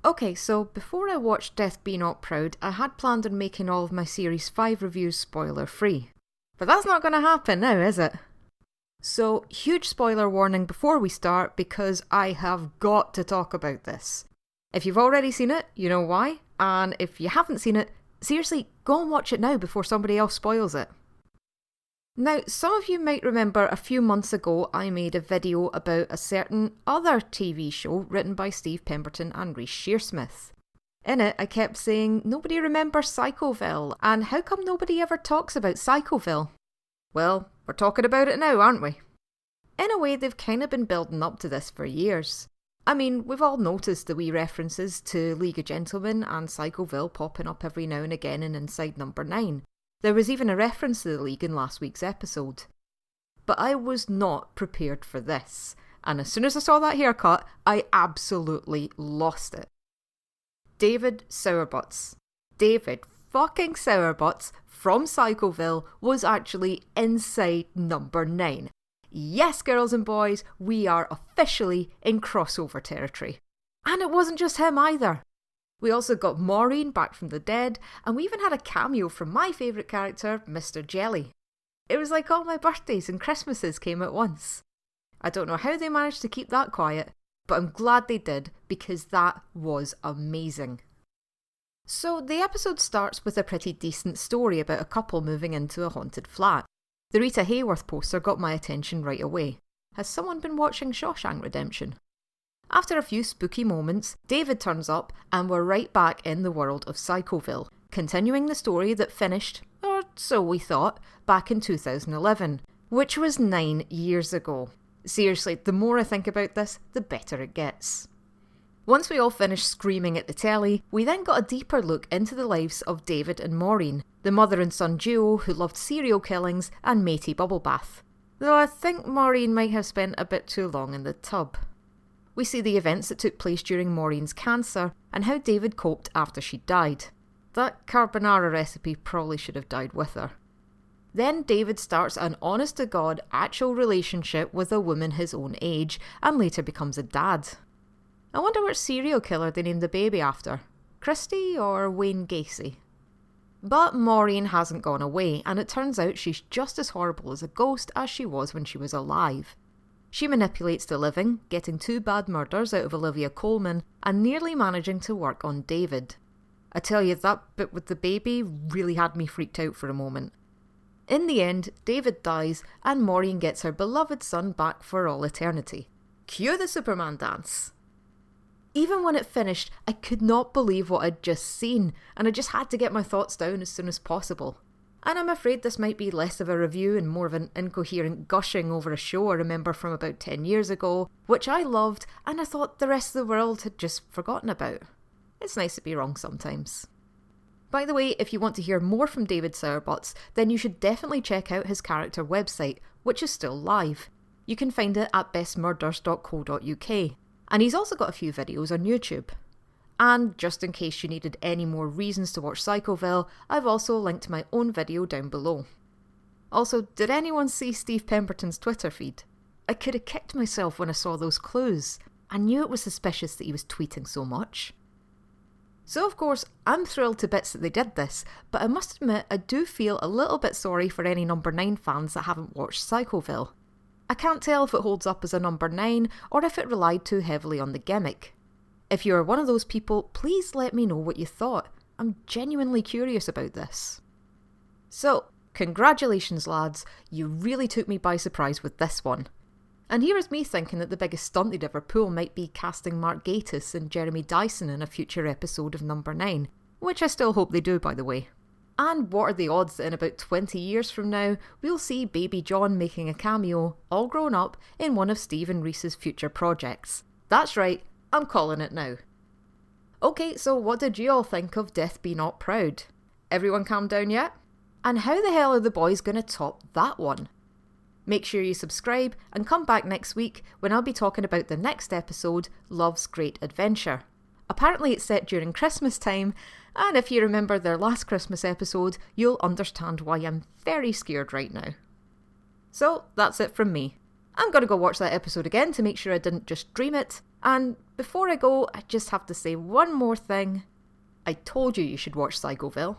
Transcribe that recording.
Okay, so before I watched Death Be Not Proud, I had planned on making all of my Series 5 reviews spoiler free. But that's not going to happen now, is it? So, huge spoiler warning before we start because I have got to talk about this. If you've already seen it, you know why, and if you haven't seen it, seriously, go and watch it now before somebody else spoils it. Now, some of you might remember a few months ago I made a video about a certain other TV show written by Steve Pemberton and Reece Shearsmith. In it, I kept saying, nobody remembers Psychoville, and how come nobody ever talks about Psychoville? Well, we're talking about it now, aren't we? In a way, they've kind of been building up to this for years. I mean, we've all noticed the wee references to League of Gentlemen and Psychoville popping up every now and again in Inside Number 9. There was even a reference to the League in last week's episode. But I was not prepared for this, and as soon as I saw that haircut, I absolutely lost it. David Sowerbutts. David fucking Sowerbutts from Psychoville was actually Inside Number 9. Yes, girls and boys, we are officially in crossover territory. And it wasn't just him either. We also got Maureen back from the dead, and we even had a cameo from my favourite character, Mr. Jelly. It was like all my birthdays and Christmases came at once. I don't know how they managed to keep that quiet, but I'm glad they did, because that was amazing. So the episode starts with a pretty decent story about a couple moving into a haunted flat. The Rita Hayworth poster got my attention right away. Has someone been watching Shawshank Redemption? After a few spooky moments, David turns up and we're right back in the world of Psychoville, continuing the story that finished, or so we thought, back in 2011, which was 9 years ago. Seriously, the more I think about this, the better it gets. Once we all finished screaming at the telly, we then got a deeper look into the lives of David and Maureen, the mother and son duo who loved serial killings and matey bubble bath. Though I think Maureen might have spent a bit too long in the tub. We see the events that took place during Maureen's cancer and how David coped after she died. That carbonara recipe probably should have died with her. Then David starts an honest-to-God actual relationship with a woman his own age and later becomes a dad. I wonder which serial killer they named the baby after. Christie or Wayne Gacy? But Maureen hasn't gone away, and it turns out she's just as horrible as a ghost as she was when she was alive. She manipulates the living, getting 2 bad murders out of Olivia Colman and nearly managing to work on David. I tell you, that bit with the baby really had me freaked out for a moment. In the end, David dies and Maureen gets her beloved son back for all eternity. Cue the Superman dance! Even when it finished, I could not believe what I'd just seen, and I just had to get my thoughts down as soon as possible. And I'm afraid this might be less of a review and more of an incoherent gushing over a show I remember from about 10 years ago, which I loved and I thought the rest of the world had just forgotten about. It's nice to be wrong sometimes. By the way, if you want to hear more from David Sowerbutts, then you should definitely check out his character website, which is still live. You can find it at bestmurders.co.uk. And he's also got a few videos on YouTube. And just in case you needed any more reasons to watch Psychoville, I've also linked my own video down below. Also, did anyone see Steve Pemberton's Twitter feed? I could have kicked myself when I saw those clues. I knew it was suspicious that he was tweeting so much. So of course, I'm thrilled to bits that they did this, but I must admit I do feel a little bit sorry for any Number 9 fans that haven't watched Psychoville. I can't tell if it holds up as a Number 9 or if it relied too heavily on the gimmick. If you are one of those people, please let me know what you thought. I'm genuinely curious about this. So, congratulations lads, you really took me by surprise with this one. And here is me thinking that the biggest stunt they'd ever pull might be casting Mark Gatiss and Jeremy Dyson in a future episode of Number 9, which I still hope they do by the way. And what are the odds that in about 20 years from now, we'll see baby John making a cameo, all grown up, in one of Steve and Reece's future projects. That's right, I'm calling it now. Okay, so what did you all think of Death Be Not Proud? Everyone calm down yet? And how the hell are the boys going to top that one? Make sure you subscribe and come back next week when I'll be talking about the next episode, Love's Great Adventure. Apparently it's set during Christmas time, and if you remember their last Christmas episode, you'll understand why I'm very scared right now. So, that's it from me. I'm going to go watch that episode again to make sure I didn't just dream it, And before I go, I just have to say one more thing. I told you should watch Psychoville.